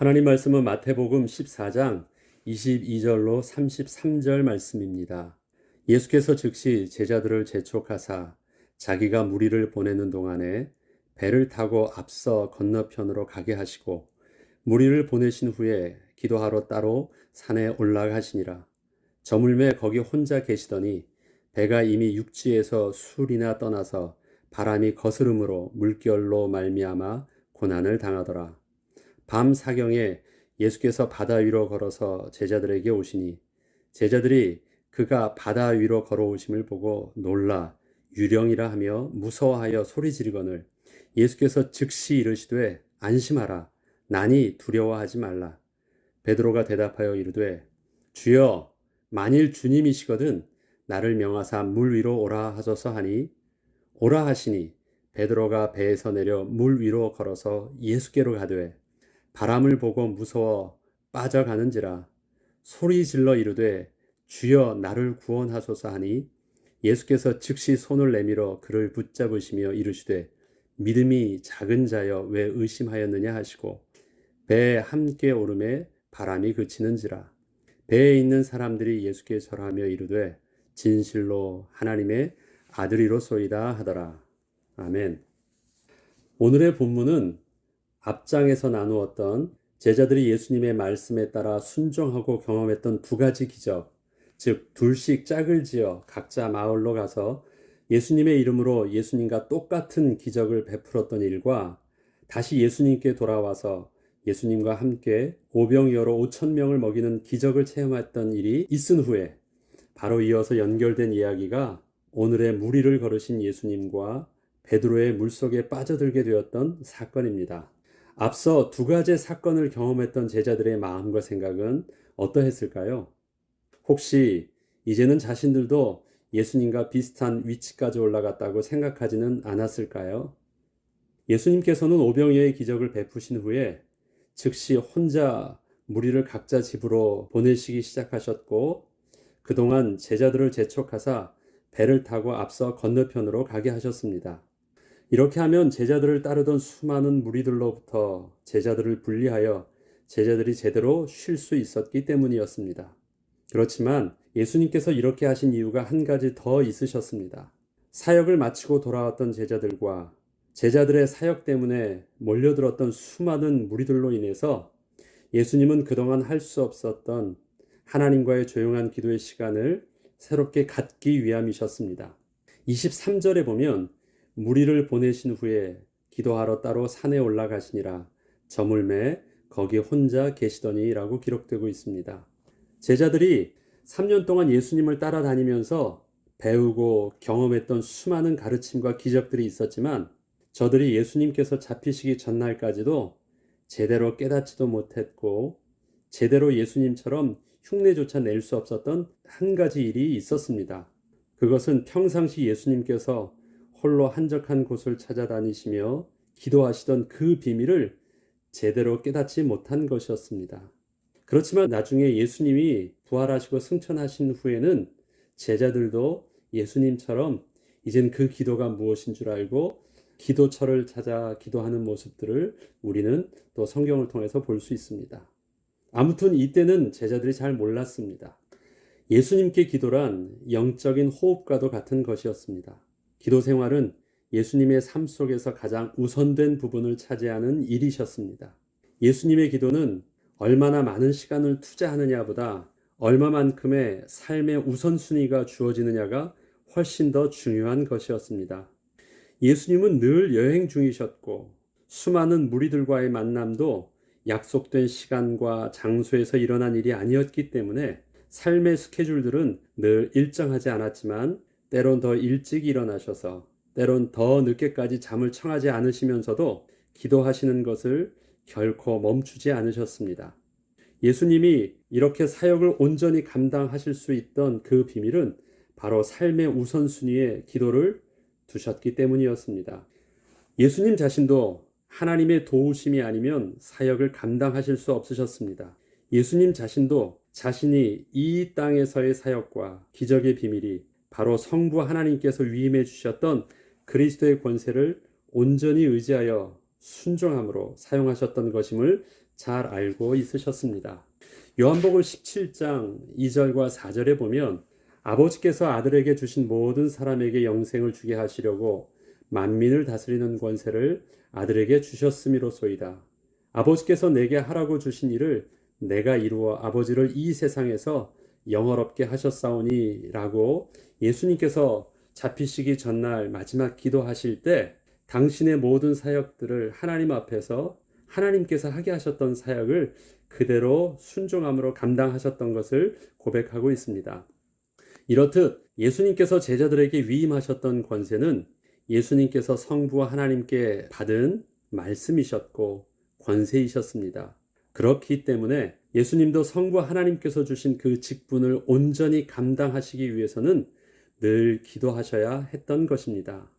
하나님 말씀은 마태복음 14장 22절로 33절 말씀입니다. 예수께서 즉시 제자들을 재촉하사 자기가 무리를 보내는 동안에 배를 타고 앞서 건너편으로 가게 하시고 무리를 보내신 후에 기도하러 따로 산에 올라가시니라. 저물매 거기 혼자 계시더니 배가 이미 육지에서 술이나 떠나서 바람이 거스름으로 물결로 말미암아 고난을 당하더라. 밤 사경에 예수께서 바다 위로 걸어서 제자들에게 오시니 제자들이 그가 바다 위로 걸어오심을 보고 놀라 유령이라 하며 무서워하여 소리 지르거늘 예수께서 즉시 이르시되 안심하라 나니 두려워하지 말라. 베드로가 대답하여 이르되 주여 만일 주님이시거든 나를 명하사 물 위로 오라 하소서 하니 오라 하시니 베드로가 배에서 내려 물 위로 걸어서 예수께로 가되 바람을 보고 무서워 빠져가는지라 소리 질러 이르되 주여 나를 구원하소서 하니 예수께서 즉시 손을 내밀어 그를 붙잡으시며 이르시되 믿음이 작은 자여 왜 의심하였느냐 하시고 배에 함께 오름에 바람이 그치는지라 배에 있는 사람들이 예수께 절하며 이르되 진실로 하나님의 아들이로소이다 하더라. 아멘. 오늘의 본문은 앞장에서 나누었던 제자들이 예수님의 말씀에 따라 순종하고 경험했던 두 가지 기적, 즉 둘씩 짝을 지어 각자 마을로 가서 예수님의 이름으로 예수님과 똑같은 기적을 베풀었던 일과 다시 예수님께 돌아와서 예수님과 함께 오병이어로 5,000명을 먹이는 기적을 체험했던 일이 있은 후에 바로 이어서 연결된 이야기가 오늘의 무리를 걸으신 예수님과 베드로의 물속에 빠져들게 되었던 사건입니다. 앞서 두 가지 사건을 경험했던 제자들의 마음과 생각은 어떠했을까요? 혹시 이제는 자신들도 예수님과 비슷한 위치까지 올라갔다고 생각하지는 않았을까요? 예수님께서는 오병이어의 기적을 베푸신 후에 즉시 혼자 무리를 각자 집으로 보내시기 시작하셨고 그동안 제자들을 재촉하사 배를 타고 앞서 건너편으로 가게 하셨습니다. 이렇게 하면 제자들을 따르던 수많은 무리들로부터 제자들을 분리하여 제자들이 제대로 쉴 수 있었기 때문이었습니다. 그렇지만 예수님께서 이렇게 하신 이유가 한 가지 더 있으셨습니다. 사역을 마치고 돌아왔던 제자들과 제자들의 사역 때문에 몰려들었던 수많은 무리들로 인해서 예수님은 그동안 할 수 없었던 하나님과의 조용한 기도의 시간을 새롭게 갖기 위함이셨습니다. 23절에 보면 무리를 보내신 후에 기도하러 따로 산에 올라가시니라 저물매 거기 혼자 계시더니 라고 기록되고 있습니다. 제자들이 3년 동안 예수님을 따라다니면서 배우고 경험했던 수많은 가르침과 기적들이 있었지만 저들이 예수님께서 잡히시기 전날까지도 제대로 깨닫지도 못했고 제대로 예수님처럼 흉내조차 낼 수 없었던 한 가지 일이 있었습니다. 그것은 평상시 예수님께서 홀로 한적한 곳을 찾아다니시며 기도하시던 그 비밀을 제대로 깨닫지 못한 것이었습니다. 그렇지만 나중에 예수님이 부활하시고 승천하신 후에는 제자들도 예수님처럼 이젠 그 기도가 무엇인 줄 알고 기도처를 찾아 기도하는 모습들을 우리는 또 성경을 통해서 볼 수 있습니다. 아무튼 이때는 제자들이 잘 몰랐습니다. 예수님께 기도란 영적인 호흡과도 같은 것이었습니다. 기도 생활은 예수님의 삶 속에서 가장 우선된 부분을 차지하는 일이셨습니다. 예수님의 기도는 얼마나 많은 시간을 투자하느냐보다 얼마만큼의 삶의 우선순위가 주어지느냐가 훨씬 더 중요한 것이었습니다. 예수님은 늘 여행 중이셨고 수많은 무리들과의 만남도 약속된 시간과 장소에서 일어난 일이 아니었기 때문에 삶의 스케줄들은 늘 일정하지 않았지만 때론 더 일찍 일어나셔서 때론 더 늦게까지 잠을 청하지 않으시면서도 기도하시는 것을 결코 멈추지 않으셨습니다. 예수님이 이렇게 사역을 온전히 감당하실 수 있던 그 비밀은 바로 삶의 우선순위에 기도를 두셨기 때문이었습니다. 예수님 자신도 하나님의 도우심이 아니면 사역을 감당하실 수 없으셨습니다. 예수님 자신도 자신이 이 땅에서의 사역과 기적의 비밀이 바로 성부 하나님께서 위임해 주셨던 그리스도의 권세를 온전히 의지하여 순종함으로 사용하셨던 것임을 잘 알고 있으셨습니다. 요한복음 17장 2절과 4절에 보면 아버지께서 아들에게 주신 모든 사람에게 영생을 주게 하시려고 만민을 다스리는 권세를 아들에게 주셨음이로소이다. 아버지께서 내게 하라고 주신 일을 내가 이루어 아버지를 이 세상에서 영화롭게 하셨사오니 라고 예수님께서 잡히시기 전날 마지막 기도하실 때 당신의 모든 사역들을 하나님 앞에서 하나님께서 하게 하셨던 사역을 그대로 순종함으로 감당하셨던 것을 고백하고 있습니다. 이렇듯 예수님께서 제자들에게 위임하셨던 권세는 예수님께서 성부와 하나님께 받은 말씀이셨고 권세이셨습니다. 그렇기 때문에 예수님도 성부와 하나님께서 주신 그 직분을 온전히 감당하시기 위해서는 늘 기도하셔야 했던 것입니다.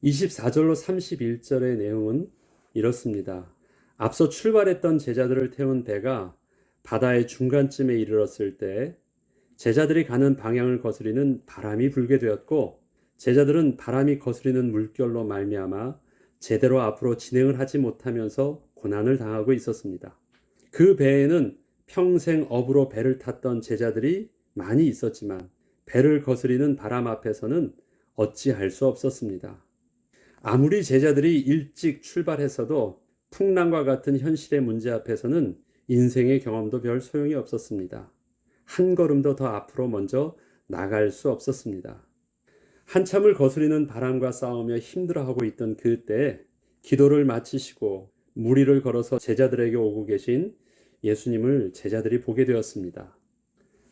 24절로 31절의 내용은 이렇습니다. 앞서 출발했던 제자들을 태운 배가 바다의 중간쯤에 이르렀을 때 제자들이 가는 방향을 거스리는 바람이 불게 되었고 제자들은 바람이 거스리는 물결로 말미암아 제대로 앞으로 진행을 하지 못하면서 고난을 당하고 있었습니다. 그 배에는 평생 업으로 배를 탔던 제자들이 많이 있었지만 배를 거스리는 바람 앞에서는 어찌할 수 없었습니다. 아무리 제자들이 일찍 출발했어도 풍랑과 같은 현실의 문제 앞에서는 인생의 경험도 별 소용이 없었습니다. 한 걸음도 더 앞으로 먼저 나갈 수 없었습니다. 한참을 거스리는 바람과 싸우며 힘들어하고 있던 그때 기도를 마치시고 물 위를 걸어서 제자들에게 오고 계신 예수님을 제자들이 보게 되었습니다.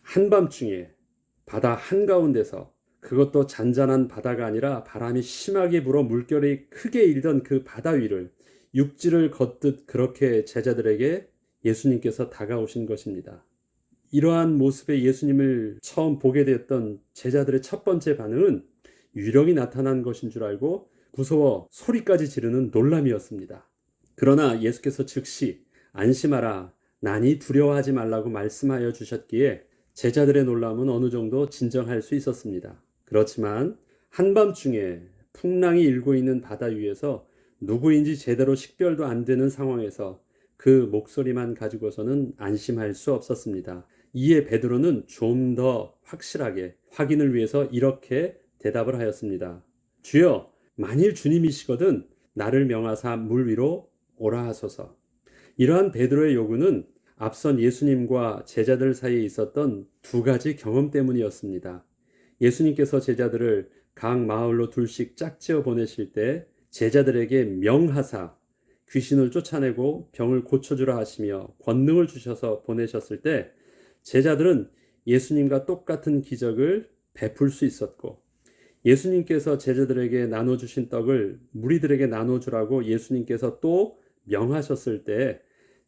한밤중에 바다 한가운데서 그것도 잔잔한 바다가 아니라 바람이 심하게 불어 물결이 크게 일던 그 바다 위를 육지를 걷듯 그렇게 제자들에게 예수님께서 다가오신 것입니다. 이러한 모습의 예수님을 처음 보게 되었던 제자들의 첫 번째 반응은 유령이 나타난 것인 줄 알고 무서워 소리까지 지르는 놀람이었습니다. 그러나 예수께서 즉시 안심하라, 나니 두려워하지 말라고 말씀하여 주셨기에 제자들의 놀람은 어느 정도 진정할 수 있었습니다. 그렇지만 한밤중에 풍랑이 일고 있는 바다 위에서 누구인지 제대로 식별도 안 되는 상황에서 그 목소리만 가지고서는 안심할 수 없었습니다. 이에 베드로는 좀 더 확실하게 확인을 위해서 이렇게 대답을 하였습니다. 주여, 만일 주님이시거든 나를 명하사 물 위로 오라 하소서. 이러한 베드로의 요구는 앞선 예수님과 제자들 사이에 있었던 두 가지 경험 때문이었습니다. 예수님께서 제자들을 각 마을로 둘씩 짝지어 보내실 때 제자들에게 명하사 귀신을 쫓아내고 병을 고쳐주라 하시며 권능을 주셔서 보내셨을 때 제자들은 예수님과 똑같은 기적을 베풀 수 있었고 예수님께서 제자들에게 나눠주신 떡을 무리들에게 나눠주라고 예수님께서 또 명하셨을 때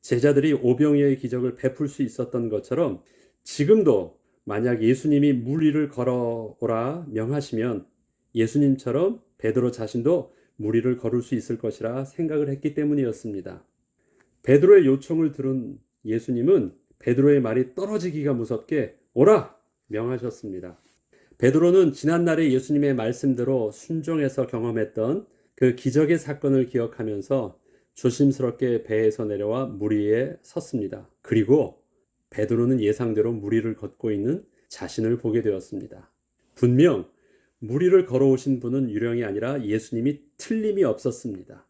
제자들이 오병이어의 기적을 베풀 수 있었던 것처럼 지금도 만약 예수님이 물 위를 걸어오라 명하시면 예수님처럼 베드로 자신도 물 위를 걸을 수 있을 것이라 생각을 했기 때문이었습니다. 베드로의 요청을 들은 예수님은 베드로의 말이 떨어지기가 무섭게 오라 명하셨습니다. 베드로는 지난날에 예수님의 말씀대로 순종해서 경험했던 그 기적의 사건을 기억하면서 조심스럽게 배에서 내려와 물 위에 섰습니다. 그리고 베드로는 예상대로 물 위를 걷고 있는 자신을 보게 되었습니다. 분명 물 위를 걸어오신 분은 유령이 아니라 예수님이 틀림이 없었습니다.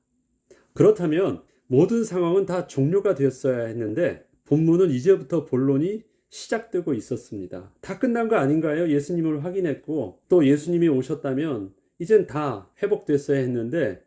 그렇다면 모든 상황은 다 종료가 되었어야 했는데 본문은 이제부터 본론이 시작되고 있었습니다. 다 끝난 거 아닌가요? 예수님을 확인했고 또 예수님이 오셨다면 이젠 다 회복됐어야 했는데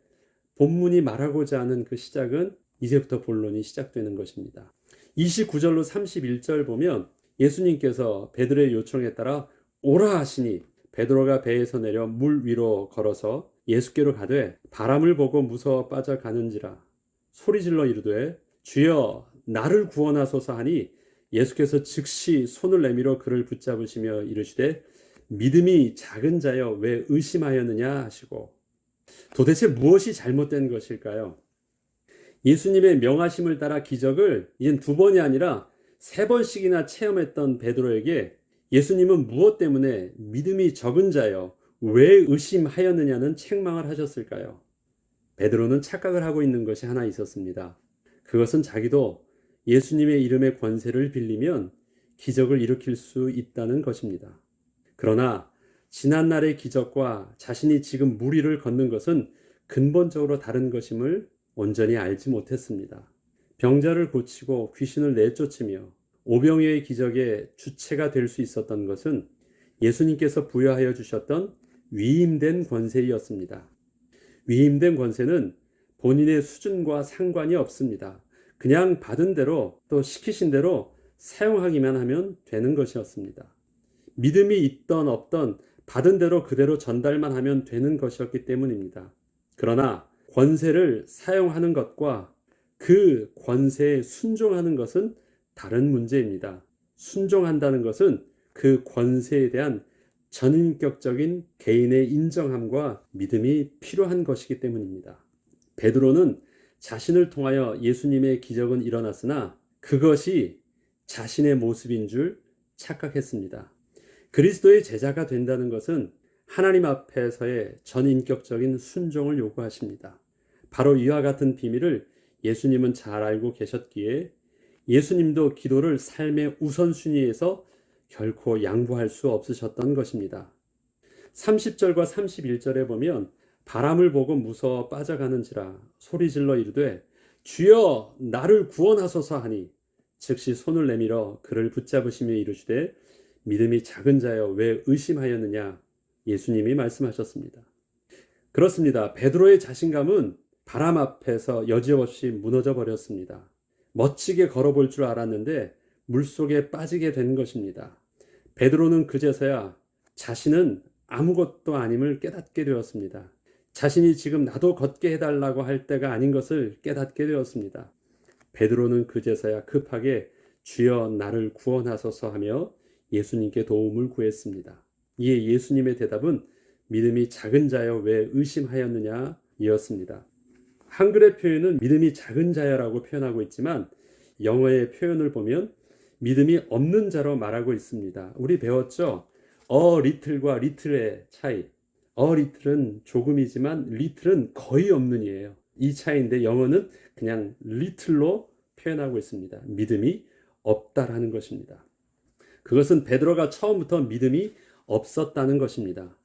본문이 말하고자 하는 그 시작은 이제부터 본론이 시작되는 것입니다. 29절로 31절 보면 예수님께서 베드로의 요청에 따라 오라 하시니 베드로가 배에서 내려 물 위로 걸어서 예수께로 가되 바람을 보고 무서워 빠져가는지라 소리질러 이르되 주여 나를 구원하소서 하니 예수께서 즉시 손을 내밀어 그를 붙잡으시며 이르시되 믿음이 작은 자여 왜 의심하였느냐 하시고 도대체 무엇이 잘못된 것일까요? 예수님의 명하심을 따라 기적을 이젠 두 번이 아니라 세 번씩이나 체험했던 베드로에게 예수님은 무엇 때문에 믿음이 적은 자여 왜 의심하였느냐는 책망을 하셨을까요? 베드로는 착각을 하고 있는 것이 하나 있었습니다. 그것은 자기도 예수님의 이름의 권세를 빌리면 기적을 일으킬 수 있다는 것입니다. 그러나 지난날의 기적과 자신이 지금 무리를 걷는 것은 근본적으로 다른 것임을 온전히 알지 못했습니다. 병자를 고치고 귀신을 내쫓으며 오병이어의 기적의 주체가 될 수 있었던 것은 예수님께서 부여하여 주셨던 위임된 권세였습니다. 위임된 권세는 본인의 수준과 상관이 없습니다. 그냥 받은 대로 또 시키신 대로 사용하기만 하면 되는 것이었습니다. 믿음이 있던 없던 받은 대로 그대로 전달만 하면 되는 것이었기 때문입니다. 그러나 권세를 사용하는 것과 그 권세에 순종하는 것은 다른 문제입니다. 순종한다는 것은 그 권세에 대한 전인격적인 개인의 인정함과 믿음이 필요한 것이기 때문입니다. 베드로는 자신을 통하여 예수님의 기적은 일어났으나 그것이 자신의 모습인 줄 착각했습니다. 그리스도의 제자가 된다는 것은 하나님 앞에서의 전인격적인 순종을 요구하십니다. 바로 이와 같은 비밀을 예수님은 잘 알고 계셨기에 예수님도 기도를 삶의 우선순위에서 결코 양보할 수 없으셨던 것입니다. 30절과 31절에 보면 바람을 보고 무서워 빠져가는지라 소리질러 이르되 주여 나를 구원하소서 하니 즉시 손을 내밀어 그를 붙잡으시며 이르시되 믿음이 작은 자여 왜 의심하였느냐 예수님이 말씀하셨습니다. 그렇습니다. 베드로의 자신감은 바람 앞에서 여지없이 무너져 버렸습니다. 멋지게 걸어볼 줄 알았는데 물속에 빠지게 된 것입니다. 베드로는 그제서야 자신은 아무것도 아님을 깨닫게 되었습니다. 자신이 지금 나도 걷게 해달라고 할 때가 아닌 것을 깨닫게 되었습니다. 베드로는 그제서야 급하게 주여 나를 구원하소서 하며 예수님께 도움을 구했습니다. 이에 예수님의 대답은 믿음이 작은 자여 왜 의심하였느냐 이었습니다. 한글의 표현은 믿음이 작은 자여라고 표현하고 있지만 영어의 표현을 보면 믿음이 없는 자로 말하고 있습니다. 우리 배웠죠? little과 little의 차이. little은 조금이지만 little은 거의 없는 이에요. 이 차이인데 영어는 그냥 little로 표현하고 있습니다. 믿음이 없다라는 것입니다. 그것은 베드로가 처음부터 믿음이 없었다는 것입니다.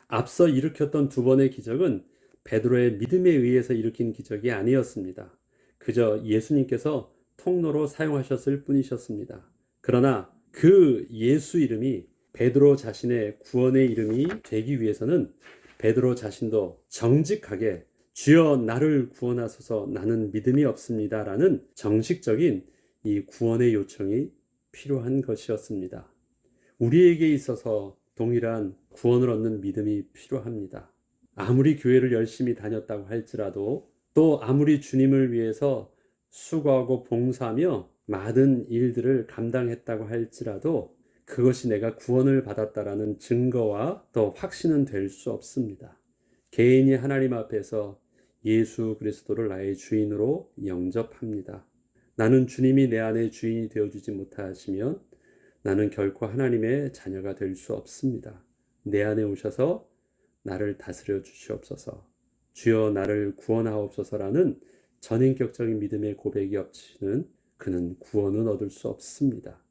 앞서 일으켰던 두 번의 기적은 베드로의 믿음에 의해서 일으킨 기적이 아니었습니다. 그저 예수님께서 통로로 사용하셨을 뿐이셨습니다. 그러나 그 예수 이름이 베드로 자신의 구원의 이름이 되기 위해서는 베드로 자신도 정직하게 주여 나를 구원하소서 나는 믿음이 없습니다 라는 정식적인 이 구원의 요청이 필요한 것이었습니다. 우리에게 있어서 동일한 구원을 얻는 믿음이 필요합니다. 아무리 교회를 열심히 다녔다고 할지라도 또 아무리 주님을 위해서 수고하고 봉사하며 많은 일들을 감당했다고 할지라도 그것이 내가 구원을 받았다라는 증거와 또 확신은 될 수 없습니다. 개인이 하나님 앞에서 예수 그리스도를 나의 주인으로 영접합니다. 나는 주님이 내 안에 주인이 되어주지 못하시면 나는 결코 하나님의 자녀가 될 수 없습니다. 내 안에 오셔서 나를 다스려 주시옵소서. 주여 나를 구원하옵소서라는 전인격적인 믿음의 고백이 없이는 그는 구원은 얻을 수 없습니다.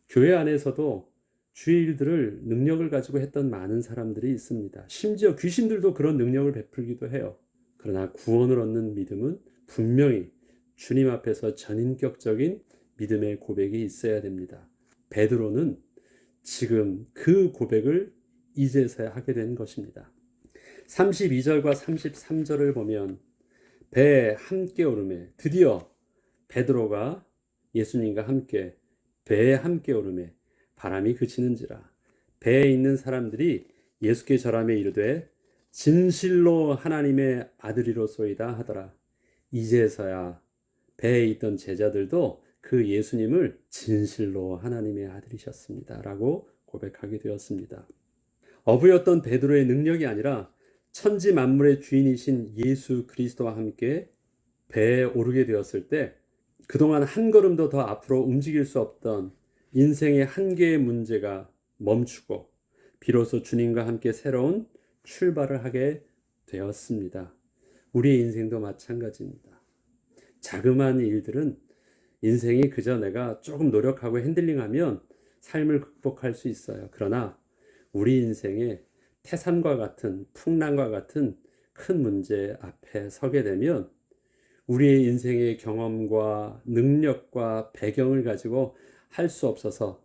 교회 안에서도 주의 일들을 능력을 가지고 했던 많은 사람들이 있습니다. 심지어 귀신들도 그런 능력을 베풀기도 해요. 그러나 구원을 얻는 믿음은 분명히 주님 앞에서 전인격적인 믿음의 고백이 있어야 됩니다. 베드로는 지금 그 고백을 이제서야 하게 된 것입니다. 32절과 33절을 보면 배에 함께 오르매 드디어 베드로가 예수님과 함께 배에 함께 오르매 바람이 그치는지라 배에 있는 사람들이 예수께 절하며 이르되 진실로 하나님의 아들이로소이다 하더라. 이제서야 배에 있던 제자들도 그 예수님을 진실로 하나님의 아들이셨습니다 라고 고백하게 되었습니다. 어부였던 베드로의 능력이 아니라 천지 만물의 주인이신 예수 그리스도와 함께 배에 오르게 되었을 때 그동안 한 걸음도 더 앞으로 움직일 수 없던 인생의 한계의 문제가 멈추고 비로소 주님과 함께 새로운 출발을 하게 되었습니다. 우리의 인생도 마찬가지입니다. 자그마한 일들은 인생이 그저 내가 조금 노력하고 핸들링하면 삶을 극복할 수 있어요. 그러나 우리 인생에 태산과 같은 풍랑과 같은 큰 문제 앞에 서게 되면 우리의 인생의 경험과 능력과 배경을 가지고 할 수 없어서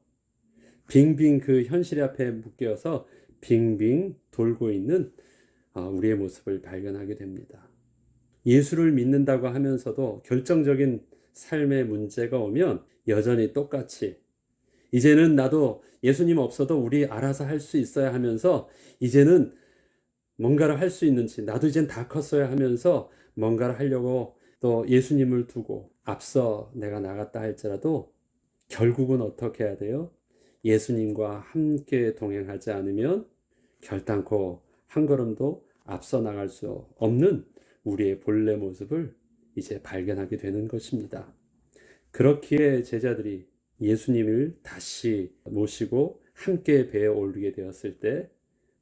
빙빙 그 현실 앞에 묶여서 빙빙 돌고 있는 우리의 모습을 발견하게 됩니다. 예수를 믿는다고 하면서도 결정적인 삶의 문제가 오면 여전히 똑같이 이제는 나도 예수님 없어도 우리 알아서 할 수 있어야 하면서 이제는 뭔가를 할 수 있는지 나도 이젠 다 컸어야 하면서 뭔가를 하려고 또 예수님을 두고 앞서 내가 나갔다 할지라도 결국은 어떻게 해야 돼요? 예수님과 함께 동행하지 않으면 결단코 한 걸음도 앞서 나갈 수 없는 우리의 본래 모습을 이제 발견하게 되는 것입니다. 그렇기에 제자들이 예수님을 다시 모시고 함께 배에 오르게 되었을 때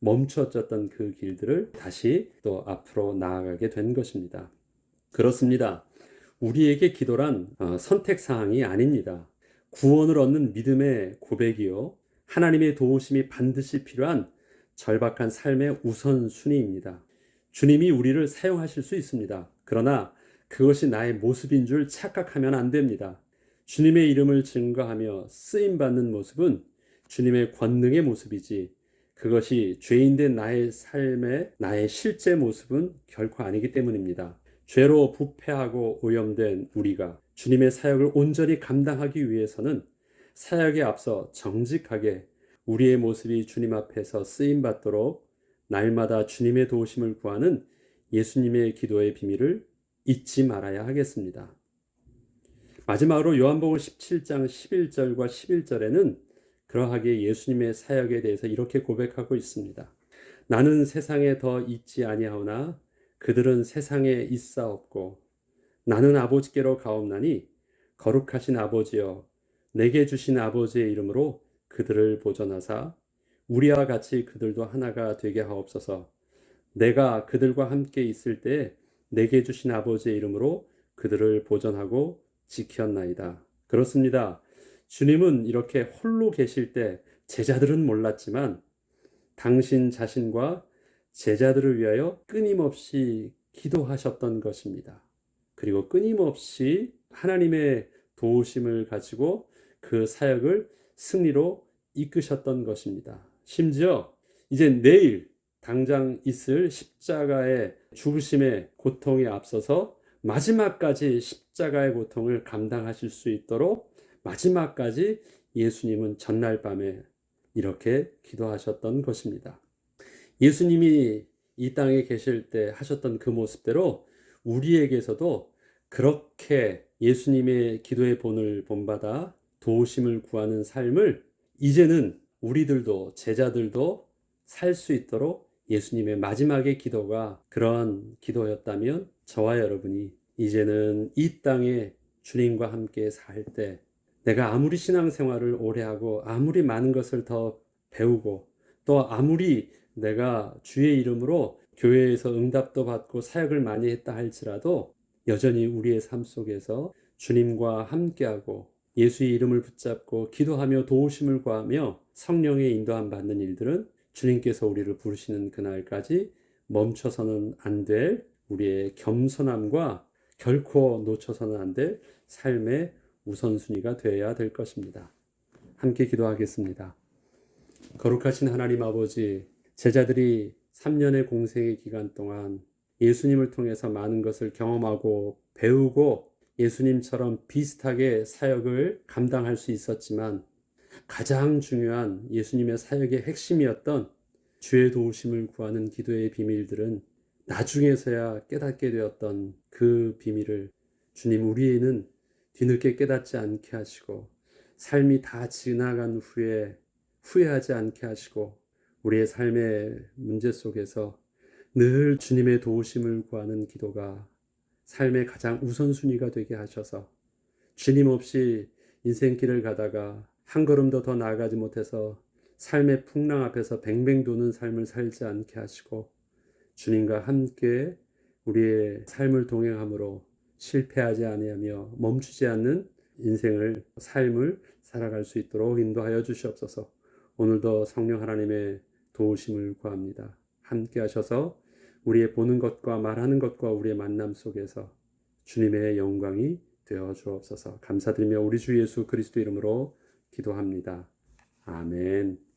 멈춰졌던 그 길들을 다시 또 앞으로 나아가게 된 것입니다. 그렇습니다. 우리에게 기도란 선택사항이 아닙니다. 구원을 얻는 믿음의 고백이요. 하나님의 도우심이 반드시 필요한 절박한 삶의 우선순위입니다. 주님이 우리를 사용하실 수 있습니다. 그러나 그것이 나의 모습인 줄 착각하면 안 됩니다. 주님의 이름을 증거하며 쓰임받는 모습은 주님의 권능의 모습이지 그것이 죄인된 나의 삶의 나의 실제 모습은 결코 아니기 때문입니다. 죄로 부패하고 오염된 우리가 주님의 사역을 온전히 감당하기 위해서는 사역에 앞서 정직하게 우리의 모습이 주님 앞에서 쓰임받도록 날마다 주님의 도우심을 구하는 예수님의 기도의 비밀을 잊지 말아야 하겠습니다. 마지막으로 요한복음 17장 11절과 11절에는 그러하게 예수님의 사역에 대해서 이렇게 고백하고 있습니다. 나는 세상에 더 있지 아니하오나 그들은 세상에 있사옵고 나는 아버지께로 가옵나니 거룩하신 아버지여 내게 주신 아버지의 이름으로 그들을 보존하사 우리와 같이 그들도 하나가 되게 하옵소서. 내가 그들과 함께 있을 때에 내게 주신 아버지의 이름으로 그들을 보존하고 지켰나이다. 그렇습니다. 주님은 이렇게 홀로 계실 때 제자들은 몰랐지만 당신 자신과 제자들을 위하여 끊임없이 기도하셨던 것입니다. 그리고 끊임없이 하나님의 도우심을 가지고 그 사역을 승리로 이끄셨던 것입니다. 심지어 이제 내일 당장 있을 십자가의 죽으심의 고통에 앞서서 마지막까지 십자가의 고통을 감당하실 수 있도록 마지막까지 예수님은 전날 밤에 이렇게 기도하셨던 것입니다. 예수님이 이 땅에 계실 때 하셨던 그 모습대로 우리에게서도 그렇게 예수님의 기도의 본을 본받아 도우심을 구하는 삶을 이제는 우리들도 제자들도 살 수 있도록 예수님의 마지막의 기도가 그런 기도였다면 저와 여러분이 이제는 이 땅에 주님과 함께 살 때 내가 아무리 신앙생활을 오래 하고 아무리 많은 것을 더 배우고 또 아무리 내가 주의 이름으로 교회에서 응답도 받고 사역을 많이 했다 할지라도 여전히 우리의 삶 속에서 주님과 함께하고 예수의 이름을 붙잡고 기도하며 도우심을 구하며 성령의 인도함 받는 일들은 주님께서 우리를 부르시는 그날까지 멈춰서는 안 될 우리의 겸손함과 결코 놓쳐서는 안 될 삶의 우선순위가 되어야 될 것입니다. 함께 기도하겠습니다. 거룩하신 하나님 아버지, 제자들이 3년의 공생의 기간 동안 예수님을 통해서 많은 것을 경험하고 배우고 예수님처럼 비슷하게 사역을 감당할 수 있었지만 가장 중요한 예수님의 사역의 핵심이었던 주의 도우심을 구하는 기도의 비밀들은 나중에서야 깨닫게 되었던 그 비밀을 주님 우리는 뒤늦게 깨닫지 않게 하시고 삶이 다 지나간 후에 후회하지 않게 하시고 우리의 삶의 문제 속에서 늘 주님의 도우심을 구하는 기도가 삶의 가장 우선순위가 되게 하셔서 주님 없이 인생길을 가다가 한 걸음도 더 나아가지 못해서 삶의 풍랑 앞에서 뱅뱅 도는 삶을 살지 않게 하시고 주님과 함께 우리의 삶을 동행함으로 실패하지 아니하며 멈추지 않는 인생을 삶을 살아갈 수 있도록 인도하여 주시옵소서. 오늘도 성령 하나님의 도우심을 구합니다. 함께 하셔서 우리의 보는 것과 말하는 것과 우리의 만남 속에서 주님의 영광이 되어 주옵소서. 감사드리며 우리 주 예수 그리스도 이름으로 기도합니다. 아멘.